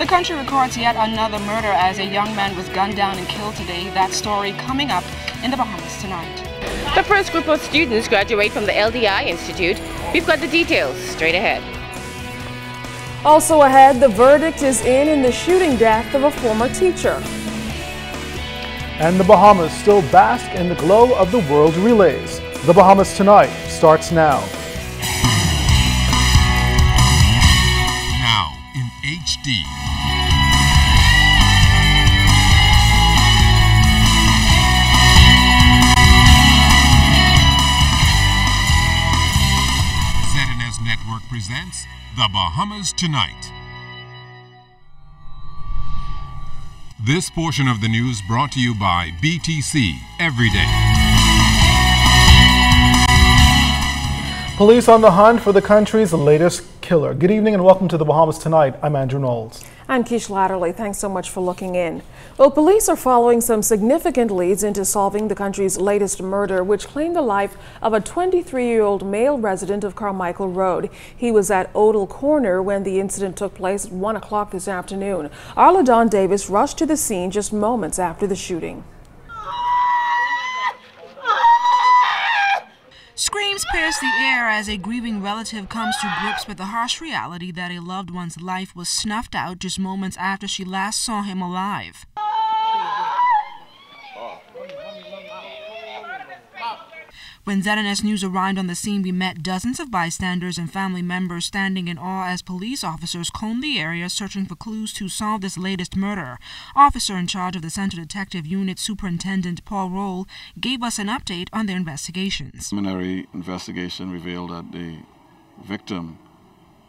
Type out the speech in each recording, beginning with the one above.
The country records yet another murder as a young man was gunned down and killed today. That story coming up in the Bahamas tonight. The first group of students graduate from the LDI Institute. We've got the details straight ahead. Also ahead, the verdict is in the shooting death of a former teacher. And the Bahamas still bask in the glow of the World Relays. The Bahamas Tonight starts now. Now in HD. ZNS Network presents The Bahamas Tonight. This portion of the news brought to you by BTC Everyday. Police on the hunt for the country's latest killer. Good evening and welcome to the Bahamas Tonight. I'm Andrew Knowles. I'm Keish Latterly. Thanks so much for looking in. Well, police are following some significant leads into solving the country's latest murder, which claimed the life of a 23-year-old male resident of Carmichael Road. He was at Odell Corner when the incident took place at 1 o'clock this afternoon. Our LaDon Davis rushed to the scene just moments after the shooting. Screams pierce the air as a grieving relative comes to grips with the harsh reality that a loved one's life was snuffed out just moments after she last saw him alive. When ZNS News arrived on the scene, we met dozens of bystanders and family members standing in awe as police officers combed the area searching for clues to solve this latest murder. Officer in charge of the Central Detective Unit, Superintendent Paul Roll, gave us an update on their investigations. Preliminary investigation revealed that the victim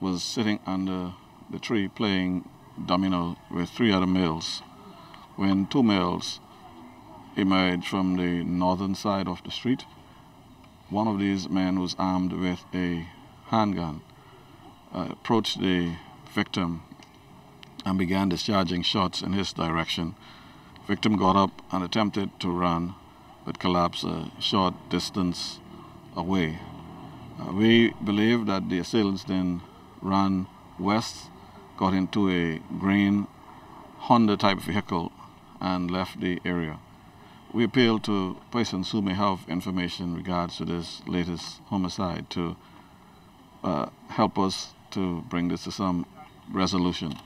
was sitting under the tree playing domino with 3 other males when 2 males emerged from the northern side of the street. One of these men was armed with a handgun, approached the victim and began discharging shots in his direction. Victim got up and attempted to run, but collapsed a short distance away. We believe that the assailants then ran west, got into a green Honda type vehicle and left the area. We appeal to persons who may have information in regards to this latest homicide to help us to bring this to some resolution.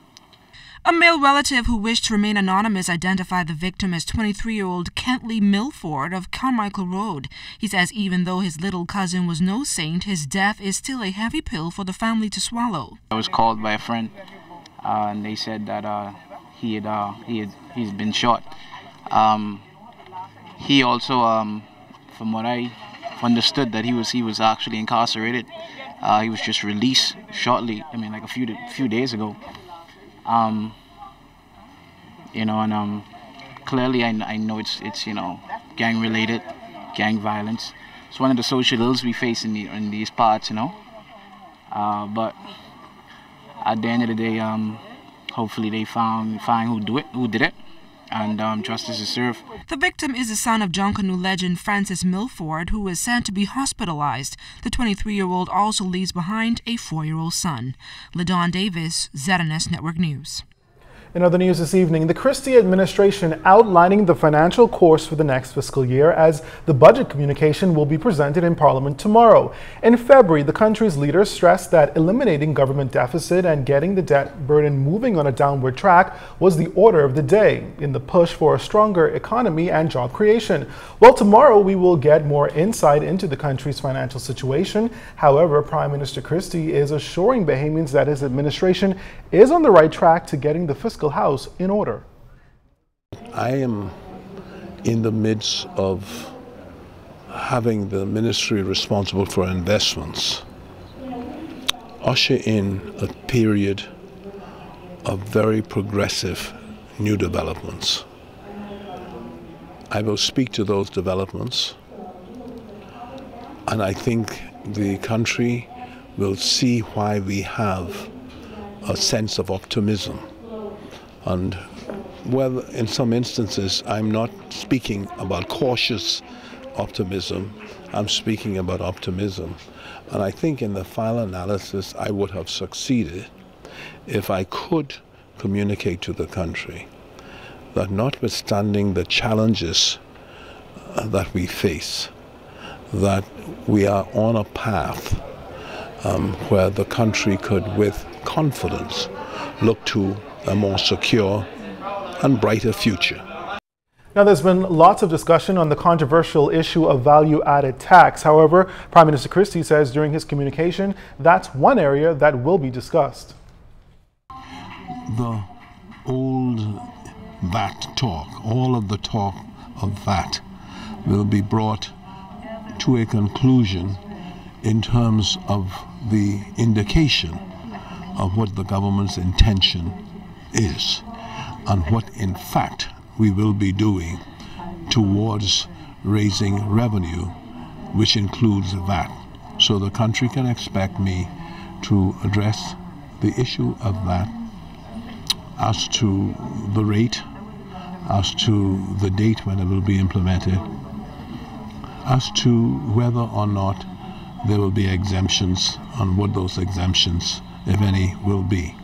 A male relative who wished to remain anonymous identified the victim as 23-year-old Kentley Milford of Carmichael Road. He says even though his little cousin was no saint, his death is still a heavy pill for the family to swallow. I was called by a friend, and they said that he's been shot. He also, from what I understood, that he was actually incarcerated. He was just released shortly. I mean, like a few days ago. Clearly I know it's gang related, gang violence. It's one of the social ills we face in these parts, But at the end of the day, hopefully they find who did it. And justice is served. The victim is the son of Junkanoo legend Francis Milford, who is said to be hospitalized. The 23-year-old also leaves behind a 4-year-old son. LaDon Davis, ZNS Network News. In other news this evening, the Christie administration outlining the financial course for the next fiscal year as the budget communication will be presented in Parliament tomorrow. In February, the country's leaders stressed that eliminating government deficit and getting the debt burden moving on a downward track was the order of the day in the push for a stronger economy and job creation. Well, tomorrow we will get more insight into the country's financial situation. However, Prime Minister Christie is assuring Bahamians that his administration is on the right track to getting the fiscal house in order. I am in the midst of having the ministry responsible for investments usher in a period of very progressive new developments. I will speak to those developments, and I think the country will see why we have a sense of optimism. And well, in some instances, I'm not speaking about cautious optimism, I'm speaking about optimism. And I think in the final analysis, I would have succeeded if I could communicate to the country that notwithstanding the challenges that we face, that we are on a path where the country could with confidence look to a more secure and brighter future. Now, there's been lots of discussion on the controversial issue of value-added tax. However, Prime Minister Christie says during his communication that's one area that will be discussed. The old VAT talk, all of the talk of VAT, will be brought to a conclusion in terms of the indication of what the government's intention is and what in fact we will be doing towards raising revenue, which includes VAT. So the country can expect me to address the issue of VAT as to the rate, as to the date when it will be implemented, as to whether or not there will be exemptions and what those exemptions, if any, will be.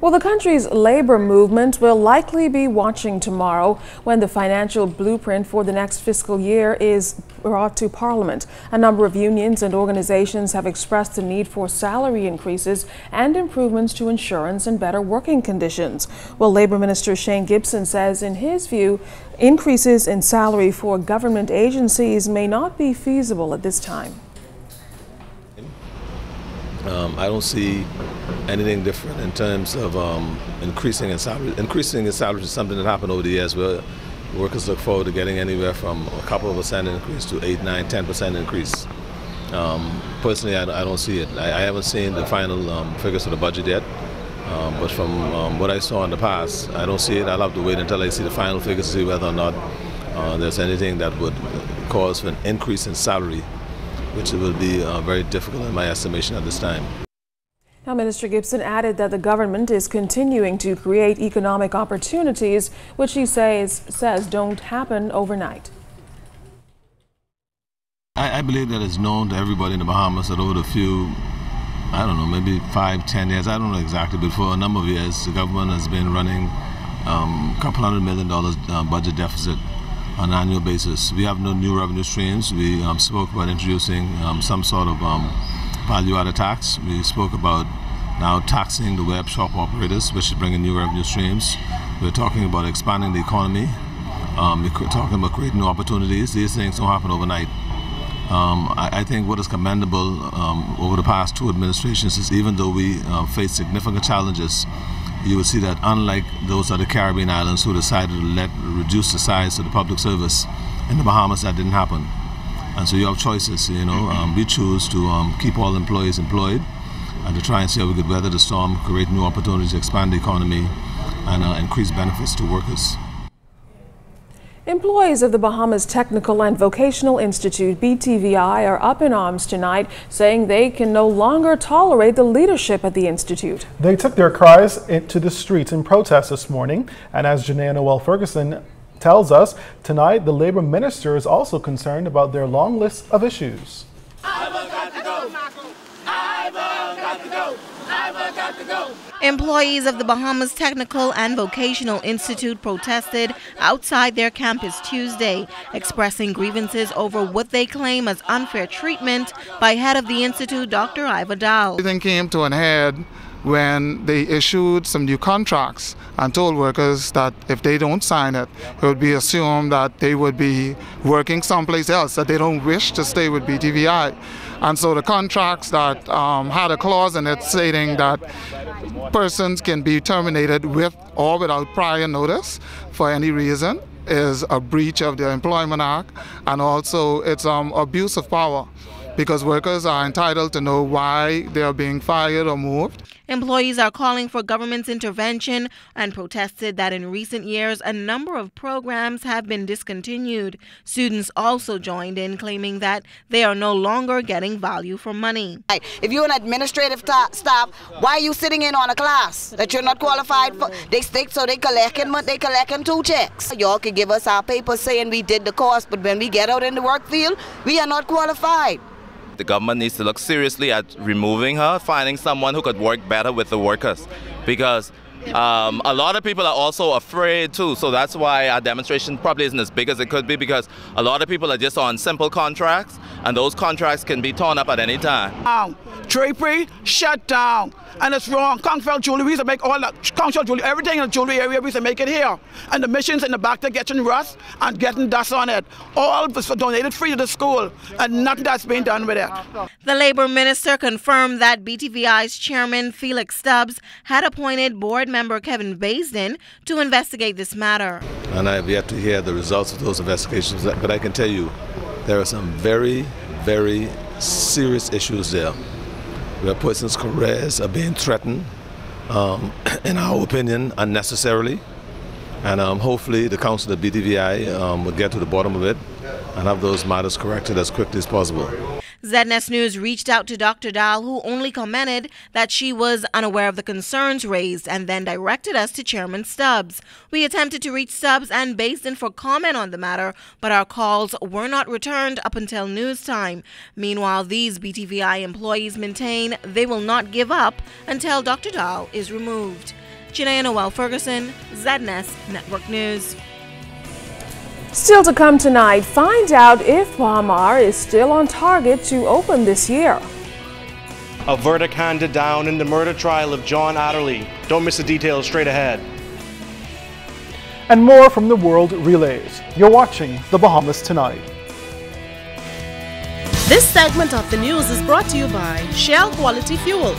Well, the country's labor movement will likely be watching tomorrow when the financial blueprint for the next fiscal year is brought to Parliament. A number of unions and organizations have expressed the need for salary increases and improvements to insurance and better working conditions. Well, Labor Minister Shane Gibson says, in his view, increases in salary for government agencies may not be feasible at this time. I don't see anything different in terms of increasing in salary. Increasing in salary is something that happened over the years where workers look forward to getting anywhere from a couple of % increase to 8, 9, 10% increase. Personally, I don't see it. I haven't seen the final figures for the budget yet, but from what I saw in the past, I don't see it. I'll have to wait until I see the final figures to see whether or not there's anything that would cause for an increase in salary, which will be very difficult in my estimation at this time. Now, Minister Gibson added that the government is continuing to create economic opportunities, which he says don't happen overnight. I believe that it's known to everybody in the Bahamas that over the few, I don't know, maybe 5, 10 years, I don't know exactly, but for a number of years, the government has been running a couple $100 million budget deficit on an annual basis. We have no new revenue streams. We spoke about introducing some sort of value-added tax. We spoke about now taxing the web shop operators, which is bringing new revenue streams. We're talking about expanding the economy. We're talking about creating new opportunities. These things don't happen overnight. I think what is commendable over the past 2 administrations is even though we face significant challenges, you will see that unlike those other Caribbean islands who decided to reduce the size of the public service, in the Bahamas that didn't happen. And so you have choices, you know. We choose to keep all employees employed and to try and see how we could weather the storm, create new opportunities, expand the economy, and increase benefits to workers. Employees of the Bahamas Technical and Vocational Institute, BTVI, are up in arms tonight, saying they can no longer tolerate the leadership at the institute. They took their cries to the streets in protest this morning, and as Janaea Noel Ferguson tells us, tonight the Labor Minister is also concerned about their long list of issues. Employees of the Bahamas Technical and Vocational Institute protested outside their campus Tuesday, expressing grievances over what they claim as unfair treatment by head of the institute, Dr. Ivor Dow. Everything came to an head when they issued some new contracts and told workers that if they don't sign it, it would be assumed that they would be working someplace else, that they don't wish to stay with BTVI. And so the contracts that had a clause in it stating that persons can be terminated with or without prior notice for any reason is a breach of the Employment Act, and also it's abuse of power, because workers are entitled to know why they are being fired or moved. Employees are calling for government's intervention and protested that in recent years a number of programs have been discontinued. Students also joined in, claiming that they are no longer getting value for money. If you're an administrative staff, why are you sitting in on a class that you're not qualified for? They stick so they collecting 2 checks. Y'all can give us our papers saying we did the course, but when we get out in the work field, we are not qualified. The government needs to look seriously at removing her, finding someone who could work better with the workers, because A lot of people are also afraid too, so that's why our demonstration probably isn't as big as it could be, because a lot of people are just on simple contracts, and those contracts can be torn up at any time. Drapery shut down, and it's wrong. Conchfeld jewelry, we used to make all that Conchfeld jewelry, everything in the jewelry area, we used to make it here. And the machines in the back, they're getting rust and getting dust on it. All was donated free to the school, and nothing that's being done with it. The Labor Minister confirmed that BTVI's chairman, Felix Stubbs, had appointed board member Kevin Baisden to investigate this matter. And I have yet to hear the results of those investigations, but I can tell you there are some very, very serious issues there, where persons' careers are being threatened, in our opinion, unnecessarily. And hopefully the council of BTVI will get to the bottom of it and have those matters corrected as quickly as possible. ZNS News reached out to Dr. Dahl, who only commented that she was unaware of the concerns raised and then directed us to Chairman Stubbs. We attempted to reach Stubbs and Baisden for comment on the matter, but our calls were not returned up until news time. Meanwhile, these BTVI employees maintain they will not give up until Dr. Dahl is removed. Janaea Noel Ferguson, ZNS Network News. Still to come tonight, find out if Baha Mar is still on target to open this year. A verdict handed down in the murder trial of John Adderley. Don't miss the details straight ahead. And more from the World Relays. You're watching The Bahamas Tonight. This segment of the news is brought to you by Shell Quality Fuels.